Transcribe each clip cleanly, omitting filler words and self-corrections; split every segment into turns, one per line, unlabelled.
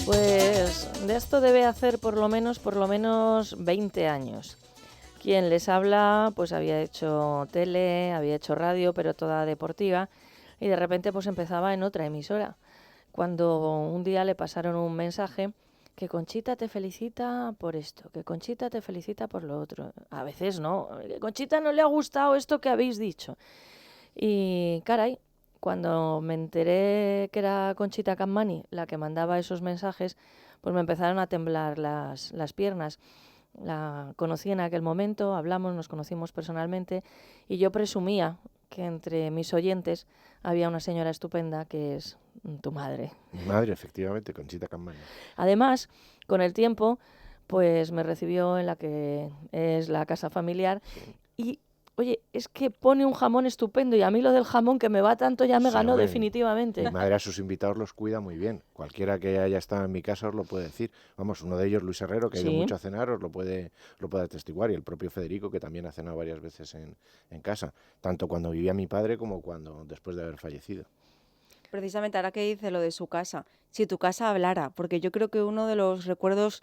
Pues de esto debe hacer por lo menos 20 años. Quien les habla, pues había hecho tele, había hecho radio, pero toda deportiva, y de repente pues empezaba en otra emisora. Cuando un día le pasaron un mensaje que Conchita te felicita por esto, que Conchita te felicita por lo otro. A veces no, que Conchita no le ha gustado esto que habéis dicho. Y caray, cuando me enteré que era Conchita Cammani la que mandaba esos mensajes, pues me empezaron a temblar las piernas. La conocí en aquel momento, hablamos, nos conocimos personalmente y yo presumía que entre mis oyentes había una señora estupenda que es tu madre.
Mi madre, efectivamente, Conchita Cammani.
Además, con el tiempo, pues me recibió en la que es la casa familiar
Sí.
y, oye, es que pone un jamón estupendo y a mí lo del jamón que me va tanto ya me
Sí,
ganó
hombre,
definitivamente.
mi madre a sus invitados los cuida muy bien. Cualquiera que haya estado en mi casa os lo puede decir. Vamos, uno de ellos, Luis Herrero, que ha ido
Sí.
mucho a cenar, os lo puede atestiguar. Y el propio Federico, que también ha cenado varias veces en casa. Tanto cuando vivía mi padre como cuando después de haber fallecido.
Precisamente ahora que dice lo de su casa, si tu casa hablara, porque yo creo que uno de los recuerdos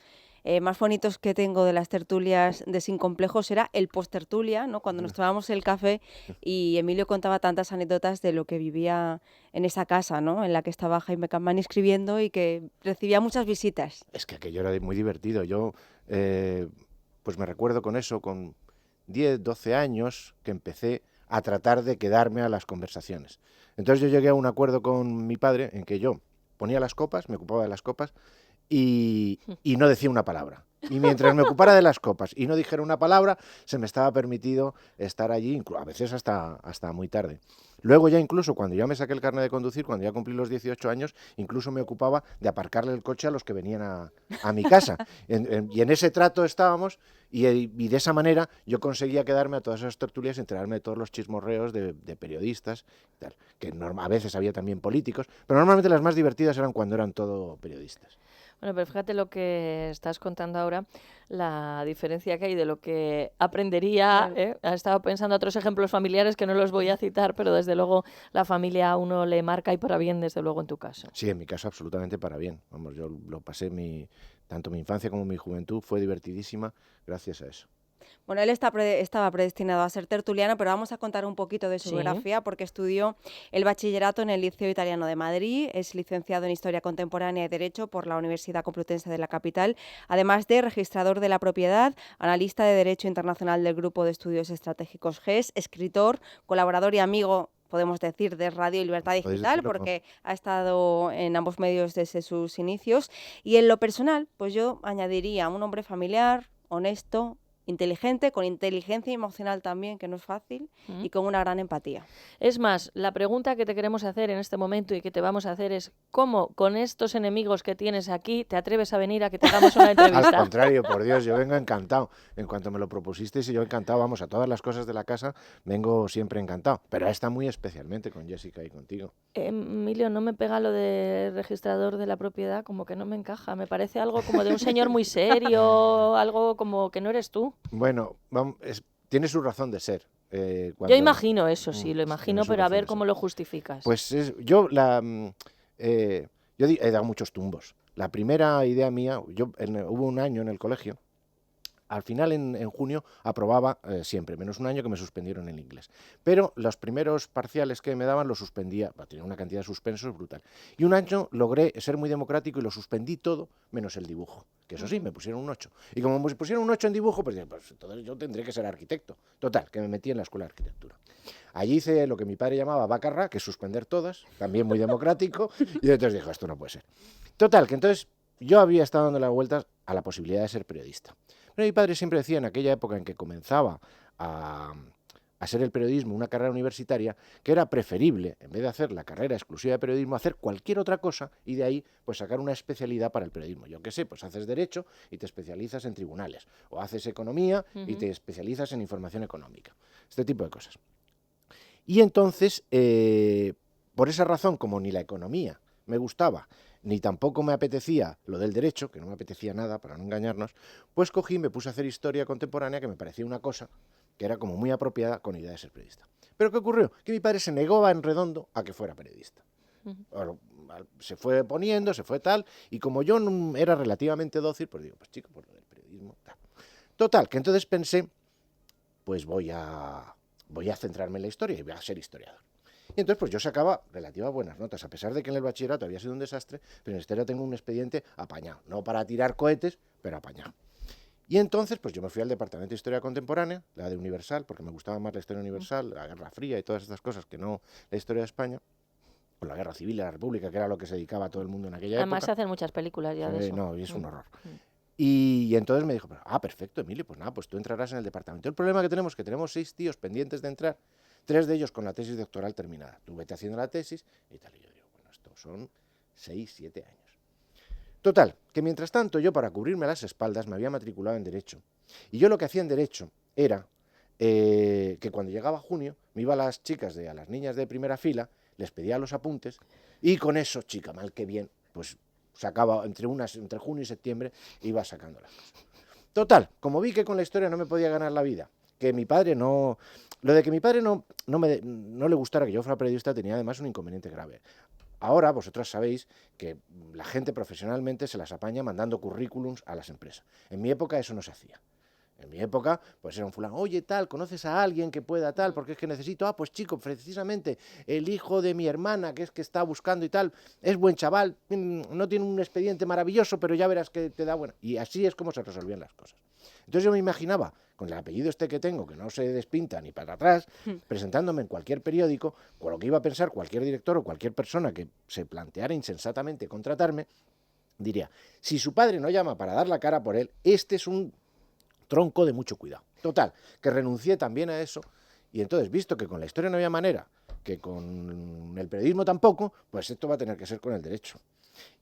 más bonitos que tengo de las tertulias de Sin Complejos era el post-tertulia, ¿no? Cuando nos tomábamos el café y Emilio contaba tantas anécdotas de lo que vivía en esa casa, ¿no? En la que estaba Jaime Cammani escribiendo y que recibía muchas visitas.
Es que aquello era muy divertido. Yo, pues me recuerdo con eso, con 10, 12 años, que empecé a tratar de quedarme a las conversaciones. Entonces yo llegué a un acuerdo con mi padre en que yo ponía las copas, me ocupaba de las copas y no decía una palabra. Y mientras me ocupara de las copas y no dijera una palabra, se me estaba permitido estar allí, a veces hasta muy tarde. Luego ya incluso cuando ya me saqué el carnet de conducir, cuando ya cumplí los 18 años, incluso me ocupaba de aparcarle el coche a los que venían a mi casa. Y en ese trato estábamos y de esa manera yo conseguía quedarme a todas esas tertulias, enterarme de todos los chismorreos de periodistas, tal, que a veces había también políticos, pero normalmente las más divertidas eran cuando eran todo periodistas.
Bueno, pero fíjate lo que estás contando ahora, la diferencia que hay de lo que aprendería.
Claro.
He estado pensando otros ejemplos familiares que no los voy a citar, pero desde luego la familia a uno le marca y para bien, desde luego en tu caso.
Sí, en mi caso absolutamente para bien. Vamos, yo lo pasé tanto mi infancia como mi juventud fue divertidísima gracias a eso.
Bueno, él estaba predestinado a ser tertuliano, pero vamos a contar un poquito de su
Sí.
biografía porque estudió el bachillerato en el Liceo Italiano de Madrid, es licenciado en Historia Contemporánea y Derecho por la Universidad Complutense de la capital, además de registrador de la propiedad, analista de Derecho Internacional del Grupo de Estudios Estratégicos GES, escritor, colaborador y amigo, podemos decir, de Radio y Libertad
¿Podéis
Digital,
decirlo?
porque ha estado en ambos medios desde sus inicios. Y en lo personal, pues yo añadiría un hombre familiar, honesto, inteligente, con inteligencia emocional también, que no es fácil, y con una gran empatía.
Es más, la pregunta que te queremos hacer en este momento y que te vamos a hacer es ¿cómo con estos enemigos que tienes aquí te atreves a venir a que te hagamos una
Al
entrevista?
contrario, por Dios, yo vengo encantado. En cuanto me lo propusisteis, y yo encantado, vamos, a todas las cosas de la casa, vengo siempre encantado. Pero a esta muy especialmente con Jessica y contigo.
Emilio, no me pega lo de registrador de la propiedad, como que no me encaja. Me parece algo como de un señor muy serio, algo como que no eres tú.
Bueno, tiene su razón de ser.
Yo imagino eso, sí, lo
Tiene
imagino,
su
pero a
razón
ver
de
cómo
ser.
lo justificas.
Pues he dado muchos tumbos. La primera idea mía, hubo un año en el colegio. Al final, en junio, aprobaba siempre, menos un año que me suspendieron en inglés. Pero los primeros parciales que me daban los suspendía, tenía una cantidad de suspensos brutal. Y un año logré ser muy democrático y lo suspendí todo, menos el dibujo. Que eso sí, me pusieron un 8. Y como me pusieron un 8 en dibujo, pues entonces yo tendré que ser arquitecto. Total, que me metí en la escuela de arquitectura. Allí hice lo que mi padre llamaba bacarra, que es suspender todas, también muy democrático, y entonces dijo, esto no puede ser. Total, que entonces yo había estado dando las vueltas a la posibilidad de ser periodista. Pero mi padre siempre decía en aquella época en que comenzaba a ser el periodismo una carrera universitaria, que era preferible, en vez de hacer la carrera exclusiva de periodismo, hacer cualquier otra cosa y de ahí pues sacar una especialidad para el periodismo. Yo qué sé, pues haces derecho y te especializas en tribunales, o haces economía y te especializas en información económica, este tipo de cosas. Y entonces, por esa razón, como ni la economía me gustaba, ni tampoco me apetecía lo del derecho, que no me apetecía nada, para no engañarnos, pues cogí y me puse a hacer historia contemporánea, que me parecía una cosa que era como muy apropiada con idea de ser periodista. Pero ¿qué ocurrió? Que mi padre se negó en redondo a que fuera periodista. se fue poniendo, se fue tal, y como yo era relativamente dócil, pues digo, pues chico, por lo del periodismo, tal. Total, que entonces pensé, pues voy a centrarme en la historia y voy a ser historiador. Y entonces pues yo sacaba relativas buenas notas, a pesar de que en el bachillerato había sido un desastre, pero en historia tengo un expediente apañado, no para tirar cohetes, pero apañado. Y entonces pues yo me fui al departamento de Historia Contemporánea, la de Universal, porque me gustaba más la historia universal, la Guerra Fría y todas estas cosas que no la historia de España, o la Guerra Civil de la República, que era lo que se dedicaba a todo el mundo en aquella
Además se
época.
hacen muchas películas ya de eso.
No, y es un horror. Y entonces me dijo, perfecto, Emilio, pues nada, pues tú entrarás en el departamento. El problema que tenemos es que tenemos 6 tíos pendientes de entrar, 3 de ellos con la tesis doctoral terminada. Tú vete haciendo la tesis y tal. Y yo digo, bueno, esto son 6, 7 años. Total, que mientras tanto yo para cubrirme las espaldas me había matriculado en Derecho. Y yo lo que hacía en Derecho era que cuando llegaba junio me iba a las chicas, a las niñas de primera fila, les pedía los apuntes y con eso, chica, mal que bien, pues sacaba entre junio y septiembre, iba sacando las cosas. Total, como vi que con la historia no me podía ganar la vida, que mi padre no... Lo de que mi padre no le gustara que yo fuera periodista tenía además un inconveniente grave. Ahora vosotras sabéis que la gente profesionalmente se las apaña mandando currículums a las empresas. En mi época eso no se hacía. En mi época, pues era un fulano, oye, tal, ¿conoces a alguien que pueda tal? Porque es que necesito, pues chico, precisamente el hijo de mi hermana, que es que está buscando y tal, es buen chaval, no tiene un expediente maravilloso, pero ya verás que te da buena. Y así es como se resolvían las cosas. Entonces yo me imaginaba, con el apellido este que tengo, que no se despinta ni para atrás, presentándome en cualquier periódico, con lo que iba a pensar cualquier director o cualquier persona que se planteara insensatamente contratarme, diría, si su padre no llama para dar la cara por él, este es un tronco de mucho cuidado. Total, que renuncié también a eso y entonces, visto que con la historia no había manera, que con el periodismo tampoco, pues esto va a tener que ser con el derecho.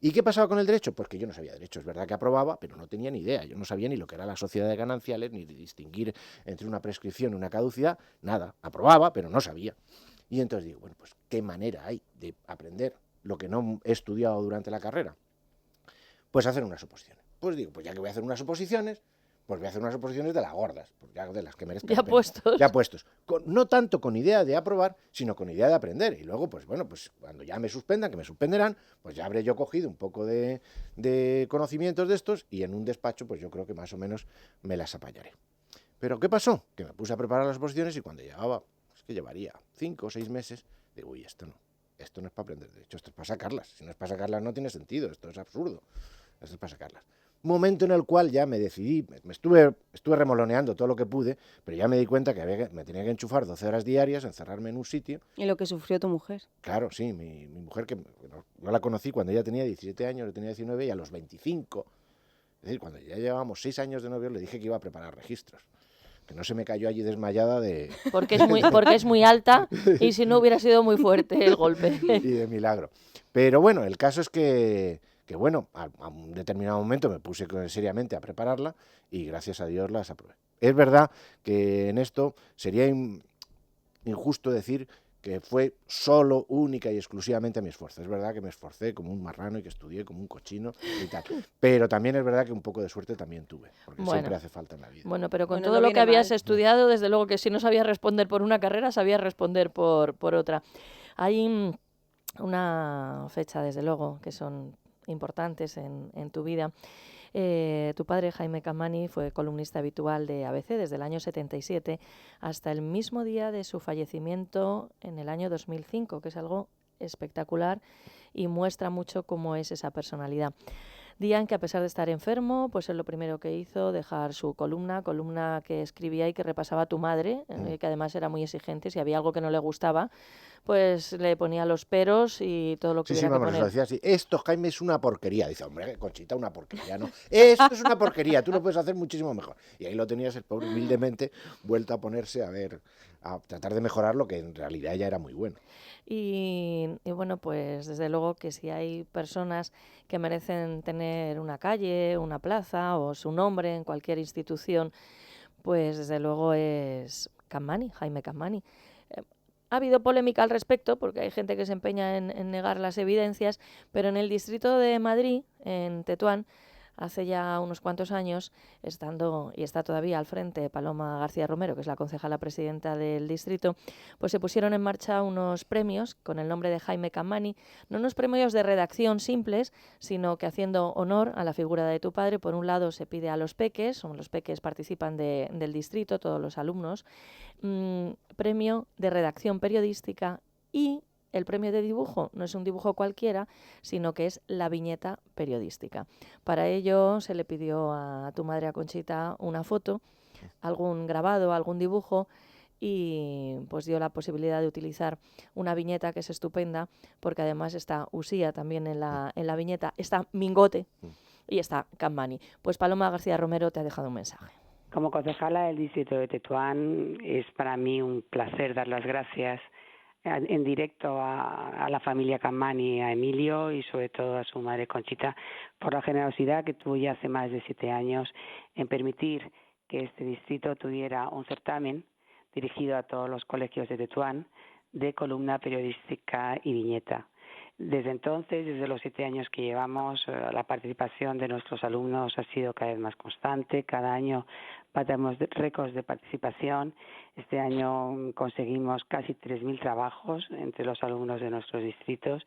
¿Y qué pasaba con el derecho? Pues que yo no sabía derecho, es verdad que aprobaba, pero no tenía ni idea, yo no sabía ni lo que era la sociedad de gananciales, ni distinguir entre una prescripción y una caducidad, nada, aprobaba, pero no sabía. Y entonces digo, bueno, pues ¿qué manera hay de aprender lo que no he estudiado durante la carrera? Pues hacer unas oposiciones. Pues digo, pues ya que voy a hacer unas oposiciones, pues voy a hacer unas oposiciones de las gordas, pues ya de las que merezcan.
Ya puestos.
Ya puestos. No tanto con idea de aprobar, sino con idea de aprender. Y luego, pues bueno, pues cuando ya me suspendan, que me suspenderán, pues ya habré yo cogido un poco de conocimientos de estos y en un despacho, pues yo creo que más o menos me las apañaré. Pero ¿qué pasó? Que me puse a preparar las oposiciones y cuando llegaba, es que llevaría 5 o 6 meses, digo, uy, esto no es para aprender derecho, esto es para sacarlas. Si no es para sacarlas no tiene sentido, esto es absurdo. Esto es para sacarlas. Momento en el cual ya me decidí, me estuve remoloneando todo lo que pude, pero ya me di cuenta que me tenía que enchufar 12 horas diarias, encerrarme en un sitio.
¿Y lo que sufrió tu mujer?
Claro, sí, mi mujer, que yo la conocí cuando ella tenía 17 años, yo tenía 19 y a los 25, es decir, cuando ya llevábamos 6 años de novios, le dije que iba a preparar registros. Que no se me cayó allí desmayada de...
Porque es muy alta y si no hubiera sido muy fuerte el golpe.
Y de milagro. Pero bueno, el caso es que bueno, a un determinado momento me puse seriamente a prepararla y gracias a Dios las aprobé. Es verdad que en esto sería injusto decir que fue solo, única y exclusivamente a mi esfuerzo. Es verdad que me esforcé como un marrano y que estudié como un cochino y tal. Pero también es verdad que un poco de suerte también tuve, porque siempre hace falta en la vida.
Bueno, pero con todo lo que habías estudiado, desde luego que si no sabías responder por una carrera, sabías responder por otra. Hay una fecha, desde luego, que son importantes en tu vida. Tu padre, Jaime Capmany, fue columnista habitual de ABC desde el año 77 hasta el mismo día de su fallecimiento en el año 2005, que es algo espectacular y muestra mucho cómo es esa personalidad. Día en que, a pesar de estar enfermo, pues él lo primero que hizo, dejar su columna que escribía y que repasaba tu madre, que además era muy exigente, si había algo que no le gustaba, pues le ponía los peros y todo lo que hubiera que poner.
Lo decía así, esto, Jaime, es una porquería. Dice, hombre, Conchita, una porquería, ¿no? Esto es una porquería, tú lo puedes hacer muchísimo mejor. Y ahí lo tenías el pobre humildemente vuelto a ponerse a tratar de mejorar lo que en realidad ya era muy bueno.
Y bueno, pues desde luego que si hay personas que merecen tener una calle, una plaza o su nombre en cualquier institución, pues desde luego es Capmany, Jaime Capmany. Ha habido polémica al respecto porque hay gente que se empeña en negar las evidencias, pero en el distrito de Madrid, en Tetuán, hace ya unos cuantos años, estando y está todavía al frente Paloma García Romero, que es la concejala presidenta del distrito, pues se pusieron en marcha unos premios con el nombre de Jaime Cammani, no unos premios de redacción simples, sino que haciendo honor a la figura de tu padre, por un lado se pide a los peques participan del distrito, todos los alumnos, premio de redacción periodística, y el premio de dibujo no es un dibujo cualquiera, sino que es la viñeta periodística. Para ello se le pidió a tu madre, a Conchita, una foto, algún grabado, algún dibujo, y pues dio la posibilidad de utilizar una viñeta que es estupenda, porque además está Usía también en la viñeta, está Mingote y está Cammani. Pues Paloma García Romero te ha dejado un mensaje.
Como concejala del distrito de Tetuán, es para mí un placer dar las gracias en directo a la familia Cammani, a Emilio y sobre todo a su madre Conchita por la generosidad que tuvo ya hace más de 7 años en permitir que este distrito tuviera un certamen dirigido a todos los colegios de Tetuán de columna periodística y viñeta. Desde entonces, desde los 7 años que llevamos, la participación de nuestros alumnos ha sido cada vez más constante. Cada año batemos récords de participación. Este año conseguimos casi 3.000 trabajos entre los alumnos de nuestros distritos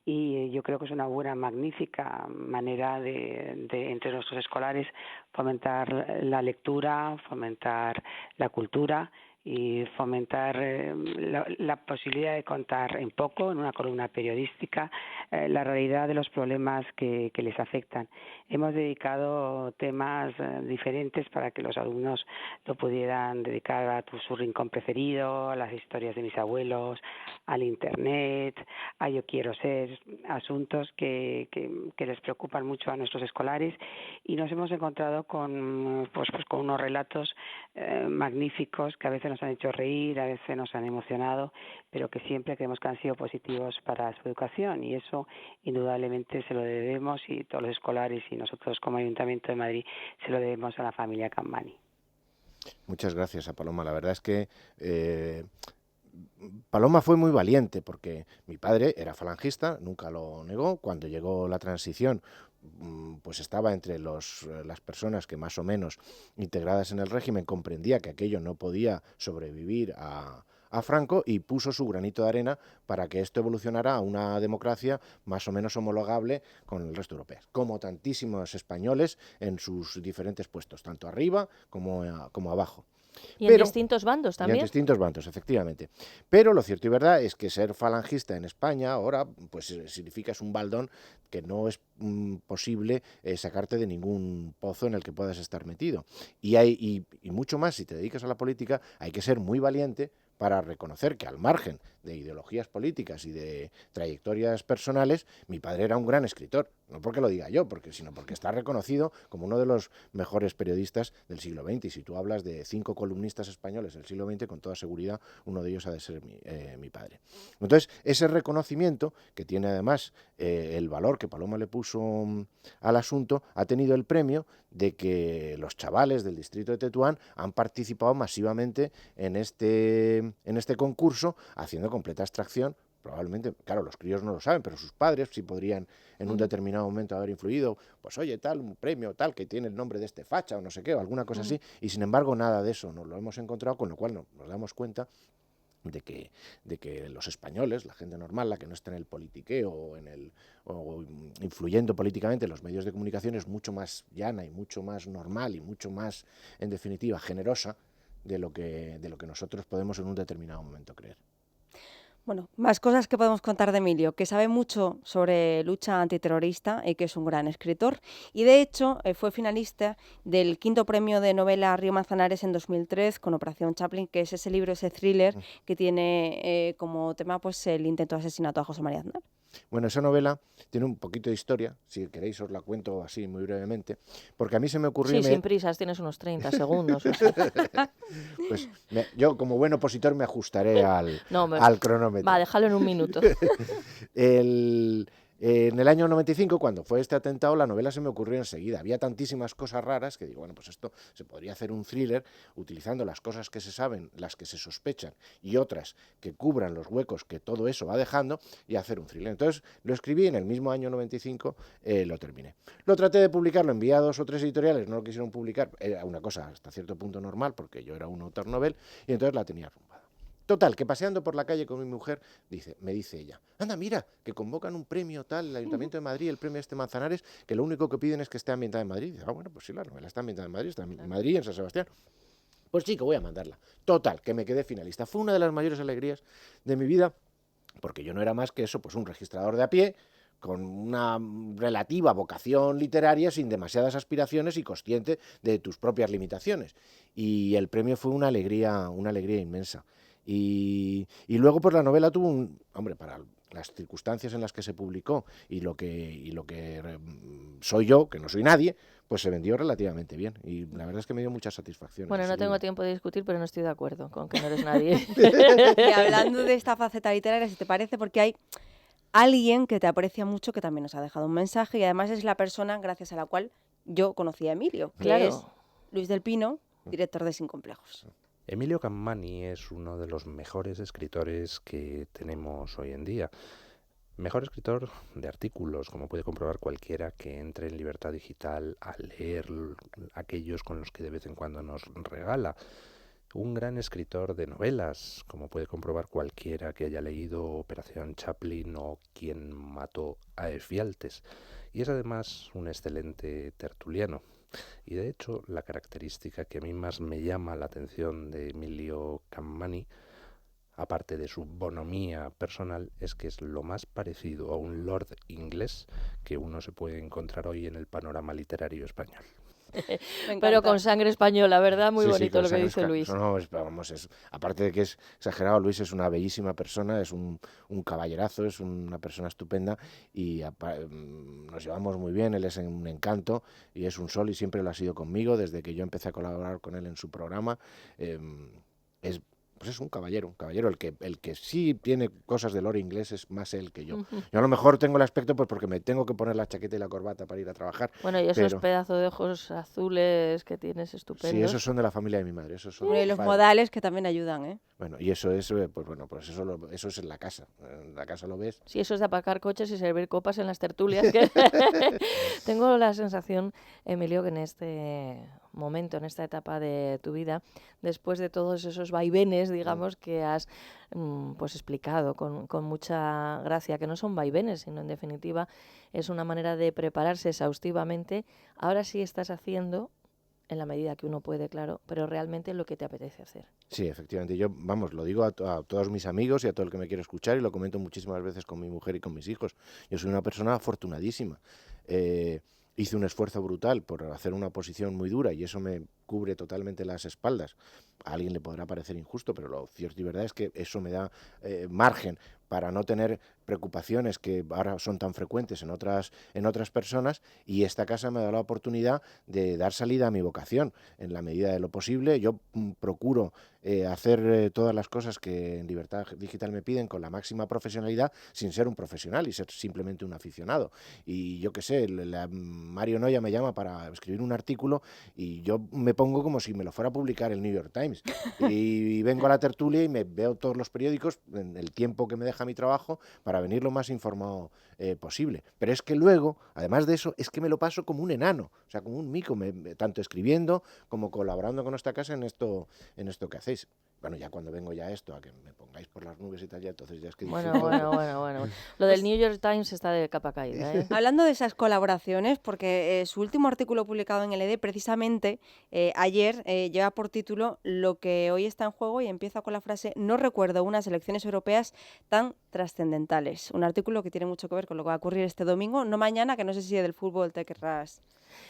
y yo creo que es una buena, magnífica manera de entre nuestros escolares fomentar la lectura, fomentar la cultura y fomentar la posibilidad de contar en poco, en una columna periodística, la realidad de los problemas que les afectan. Hemos dedicado temas diferentes para que los alumnos lo pudieran dedicar a su rincón preferido, a las historias de mis abuelos, al Internet, a Yo quiero ser, asuntos que les preocupan mucho a nuestros escolares, y nos hemos encontrado con unos relatos magníficos que a veces nos han hecho reír, a veces nos han emocionado, pero que siempre creemos que han sido positivos para su educación, y eso indudablemente se lo debemos, y todos los escolares y nosotros como Ayuntamiento de Madrid se lo debemos a la familia Cammani.
Muchas gracias a Paloma. La verdad es que Paloma fue muy valiente porque mi padre era falangista, nunca lo negó. Cuando llegó la transición, pues estaba entre las personas que más o menos integradas en el régimen, comprendía que aquello no podía sobrevivir a Franco, y puso su granito de arena para que esto evolucionara a una democracia más o menos homologable con el resto europeo, como tantísimos españoles en sus diferentes puestos, tanto arriba como abajo.
Y en distintos bandos también.
Y en distintos bandos, efectivamente. Pero lo cierto y verdad es que ser falangista en España ahora pues significa, es un baldón que no es posible sacarte de ningún pozo en el que puedas estar metido. Y mucho más, si te dedicas a la política, hay que ser muy valiente para reconocer que, al margen de ideologías políticas y de trayectorias personales, mi padre era un gran escritor. No porque lo diga yo, sino porque está reconocido como uno de los mejores periodistas del siglo XX. Y si tú hablas de 5 columnistas españoles del siglo XX, con toda seguridad uno de ellos ha de ser mi padre. Entonces, ese reconocimiento, que tiene además el valor que Paloma le puso al asunto, ha tenido el premio de que los chavales del distrito de Tetuán han participado masivamente en este concurso, haciendo completa abstracción. Probablemente, claro, los críos no lo saben, pero sus padres sí podrían en un determinado momento haber influido, pues oye, tal, un premio tal que tiene el nombre de este facha o no sé qué, o alguna cosa así, y sin embargo nada de eso nos lo hemos encontrado, con lo cual nos damos cuenta de que los españoles, la gente normal, la que no está en el politiqueo o influyendo políticamente en los medios de comunicación, es mucho más llana y mucho más normal y mucho más, en definitiva, generosa de lo que nosotros podemos en un determinado momento creer.
Bueno, más cosas que podemos contar de Emilio, que sabe mucho sobre lucha antiterrorista y que es un gran escritor. Y de hecho fue finalista del 5º premio de novela Río Manzanares en 2003 con Operación Chaplin, que es ese libro, ese thriller que tiene como tema pues el intento de asesinato a José María Aznar. Bueno,
esa novela tiene un poquito de historia, si queréis os la cuento así muy brevemente, porque a mí se me ocurrió...
Sí, sin prisas, tienes unos 30 segundos.
Pues yo, como buen opositor, me ajustaré al cronómetro.
Va, déjalo en un minuto.
En el año 95, cuando fue este atentado, la novela se me ocurrió enseguida. Había tantísimas cosas raras que digo, bueno, pues esto se podría hacer un thriller utilizando las cosas que se saben, las que se sospechan y otras que cubran los huecos que todo eso va dejando y hacer un thriller. Entonces lo escribí en el mismo año 95, lo terminé. Lo traté de publicar, lo envié a 2 o 3 editoriales, no lo quisieron publicar, era una cosa hasta cierto punto normal porque yo era un autor novel y entonces la tenía arrumbada. Total, que paseando por la calle con mi mujer, me dice ella, anda, mira, que convocan un premio tal, el Ayuntamiento de Madrid, el premio Manzanares, que lo único que piden es que esté ambientada en Madrid. Y dice, bueno, pues sí, la novela está ambientada en Madrid, está en Madrid, en San Sebastián. Pues sí, que voy a mandarla. Total, que me quedé finalista. Fue una de las mayores alegrías de mi vida, porque yo no era más que eso, pues un registrador de a pie, con una relativa vocación literaria, sin demasiadas aspiraciones y consciente de tus propias limitaciones. Y el premio fue una alegría inmensa. Y luego pues la novela tuvo hombre, para las circunstancias en las que se publicó y lo que soy yo, que no soy nadie, pues se vendió relativamente bien. Y la verdad es que me dio muchas satisfacciones.
Bueno, no tengo tiempo de discutir, pero no estoy de acuerdo con que no eres nadie.
Y hablando de esta faceta literaria, si te parece, porque hay alguien que te aprecia mucho, que también nos ha dejado un mensaje y además es la persona gracias a la cual yo conocí a Emilio, que
Claro.
es Luis del Pino, director de Sin Complejos.
Emilio Cammani es uno de los mejores escritores que tenemos hoy en día. Mejor escritor de artículos, como puede comprobar cualquiera que entre en Libertad Digital a leer aquellos con los que de vez en cuando nos regala. Un gran escritor de novelas, como puede comprobar cualquiera que haya leído Operación Chaplin o Quién mató a Efialtes. Y es además un excelente tertuliano. Y de hecho, la característica que a mí más me llama la atención de Emilio Cammani, aparte de su bonomía personal, es que es lo más parecido a un lord inglés que uno se puede encontrar hoy en el panorama literario español.
Pero con sangre española, ¿verdad? Muy
Sí,
bonito
con
lo que
sangre
dice Luis.
No, aparte de que es exagerado, Luis es una bellísima persona, es un caballerazo, es una persona estupenda y nos llevamos muy bien, él es un encanto y es un sol y siempre lo ha sido conmigo desde que yo empecé a colaborar con él en su programa. Pues es un caballero, el que sí tiene cosas de lore inglés es más él que yo. Yo a lo mejor tengo el aspecto pues porque me tengo que poner la chaqueta y la corbata para ir a trabajar.
Bueno, y esos pedazos de ojos azules que tienes estupendos.
Sí, esos son de la familia de mi madre. Esos son
y los modales que también ayudan, ¿eh?
Bueno, y eso es, pues eso es en la casa. En la casa lo ves.
Sí, eso es de aparcar coches y servir copas en las tertulias. Tengo la sensación, Emilio, que en este momento, en esta etapa de tu vida, después de todos esos vaivenes, digamos, que has pues explicado con mucha gracia, que no son vaivenes, sino en definitiva es una manera de prepararse exhaustivamente, ahora sí estás haciendo, en la medida que uno puede, claro, pero realmente lo que te apetece hacer.
Sí, efectivamente. Yo, lo digo a todos mis amigos y a todo el que me quiere escuchar y lo comento muchísimas veces con mi mujer y con mis hijos. Yo soy una persona afortunadísima. Hice un esfuerzo brutal por hacer una oposición muy dura y eso me cubre totalmente las espaldas. A alguien le podrá parecer injusto, pero lo cierto y verdad es que eso me da margen para no tener preocupaciones que ahora son tan frecuentes en otras personas, y esta casa me da la oportunidad de dar salida a mi vocación. En la medida de lo posible, yo procuro hacer todas las cosas que en Libertad Digital me piden con la máxima profesionalidad, sin ser un profesional y ser simplemente un aficionado. Y yo qué sé, Mario Noya me llama para escribir un artículo y yo me pongo como si me lo fuera a publicar el New York Times. Y vengo a la tertulia y me veo todos los periódicos en el tiempo que me deja mi trabajo para venir lo más informado posible. Pero es que luego, además de eso, es que me lo paso como un enano, o sea, como un mico, tanto escribiendo como colaborando con esta casa en esto que hacéis. Bueno, ya cuando vengo ya a esto, a que me pongáis por las nubes y tal, ya entonces ya es que...
Bueno. Lo del New York Times está de capa caída, ¿eh?
Hablando de esas colaboraciones, porque su último artículo publicado en el ED, precisamente ayer, lleva por título Lo que hoy está en juego y empieza con la frase no recuerdo unas elecciones europeas tan trascendentales. Un artículo que tiene mucho que ver con lo que va a ocurrir este domingo, no mañana, que no sé si del fútbol te querrás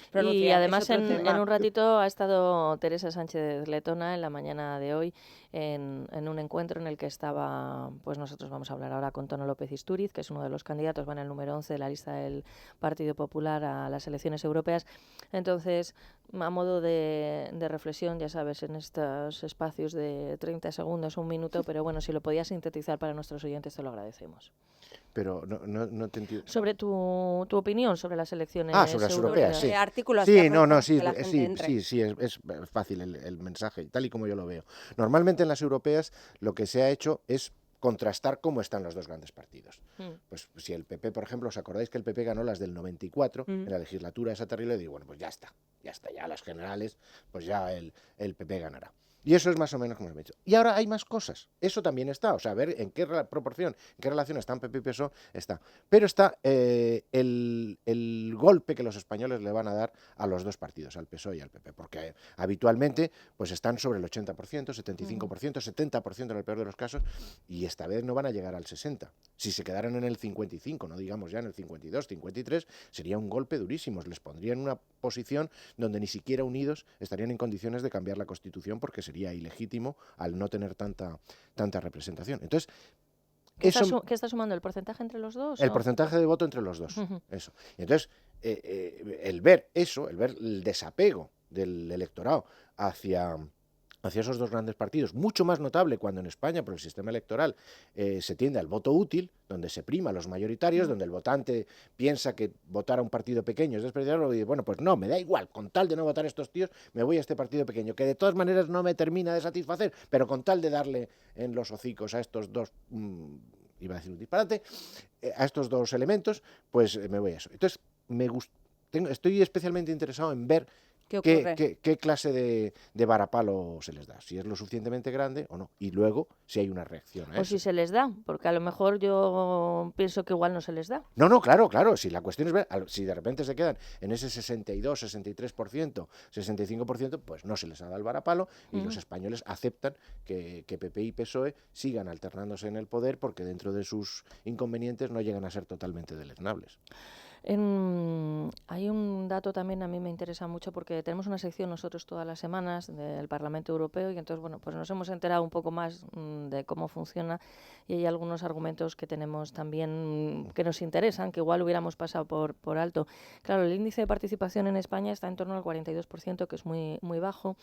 Y
Pronunciar es
además
otro
en
tema.
un ratito ha estado Teresa Sánchez Letona en la mañana de hoy en un encuentro en el que estaba, pues nosotros vamos a hablar ahora con Tono López Istúriz, que es uno de los candidatos, va en el número 11 de la lista del Partido Popular a las elecciones europeas. Entonces, a modo de reflexión, ya sabes, en estos espacios de 30 segundos, un minuto, pero bueno, si lo podías sintetizar para nuestros oyentes, te lo agradecemos.
Pero no te entiendo.
Sobre tu opinión sobre las elecciones
Sobre las europeas, sí.
Artículos
Sí,
que
no,
afrontan
sí,
que la gente entre.
sí, es fácil el mensaje, tal y como yo lo veo. Normalmente en las europeas lo que se ha hecho es contrastar cómo están los dos grandes partidos. Pues si el PP, por ejemplo, ¿os acordáis que el PP ganó las del 94 en la legislatura esa terrible? Digo, bueno, pues ya está, ya las generales, pues ya el PP ganará. Y eso es más o menos como he dicho. Y ahora hay más cosas. Eso también está. O sea, a ver en qué proporción, en qué relación están PP y PSOE, está. Pero está el golpe que los españoles le van a dar a los dos partidos, al PSOE y al PP. Porque habitualmente pues están sobre el 80%, 75%, 70% en el peor de los casos. Y esta vez no van a llegar al 60%. Si se quedaran en el 55%, no digamos ya en el 52%, 53%, sería un golpe durísimo. Les pondría en una posición donde ni siquiera unidos estarían en condiciones de cambiar la Constitución porque sería ilegítimo al no tener tanta representación. Entonces,
¿Qué está sumando? ¿El porcentaje entre los dos?
El porcentaje de voto entre los dos. Eso. Y entonces, el ver eso, el ver el desapego del electorado hacia esos dos grandes partidos, mucho más notable cuando en España, por el sistema electoral, se tiende al voto útil, donde se prima a los mayoritarios, donde el votante piensa que votar a un partido pequeño es despreciarlo y dice, bueno, pues no, me da igual, con tal de no votar a estos tíos, me voy a este partido pequeño, que de todas maneras no me termina de satisfacer, pero con tal de darle en los hocicos a estos dos, iba a decir un disparate, a estos dos elementos, pues me voy a eso. Entonces, estoy especialmente interesado en ver ¿Qué clase de varapalo se les da? Si es lo suficientemente grande o no. Y luego, si hay una reacción a eso.
O si se les da, porque a lo mejor yo pienso que igual no se les da.
No, claro. Si la cuestión es ver, si de repente se quedan en ese 62, 63%, 65%, pues no se les ha dado el varapalo y los españoles aceptan que PP y PSOE sigan alternándose en el poder porque dentro de sus inconvenientes no llegan a ser totalmente deleznables.
Hay un dato también a mí me interesa mucho porque tenemos una sección nosotros todas las semanas del Parlamento Europeo y entonces bueno, pues nos hemos enterado un poco más de cómo funciona y hay algunos argumentos que tenemos también que nos interesan, que igual hubiéramos pasado por alto. Claro, el índice de participación en España está en torno al 42%, que es muy, muy bajo.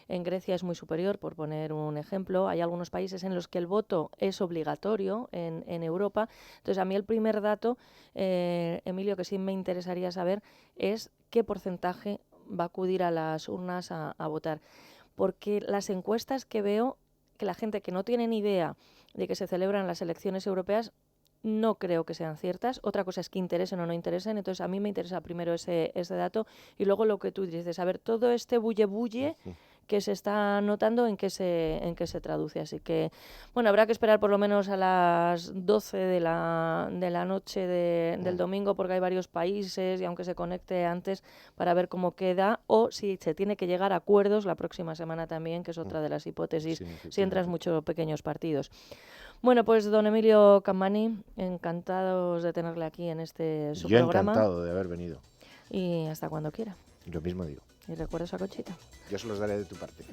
En Grecia es muy superior, por poner un ejemplo. Hay algunos países en los que el voto es obligatorio en Europa. Entonces, a mí el primer dato, Emilio, que sí me interesaría saber es qué porcentaje va a acudir a las urnas a votar. Porque las encuestas que veo, que la gente que no tiene ni idea de que se celebran las elecciones europeas, no creo que sean ciertas. Otra cosa es que interesen o no interesen. Entonces, a mí me interesa primero ese dato y luego lo que tú dices, a ver, todo este bulle que se está notando en qué se traduce. Así que, bueno, habrá que esperar por lo menos a las 12 de la noche del domingo, porque hay varios países y aunque se conecte antes para ver cómo queda, o si se tiene que llegar a acuerdos la próxima semana también, que es otra de las hipótesis, si entras muchos pequeños partidos. Bueno, pues don Emilio Cammani, encantados de tenerle aquí en su programa.
Yo encantado de haber venido.
Y hasta cuando quiera.
Yo mismo digo.
Y recuerda a Conchita.
Yo se los daré de tu parte.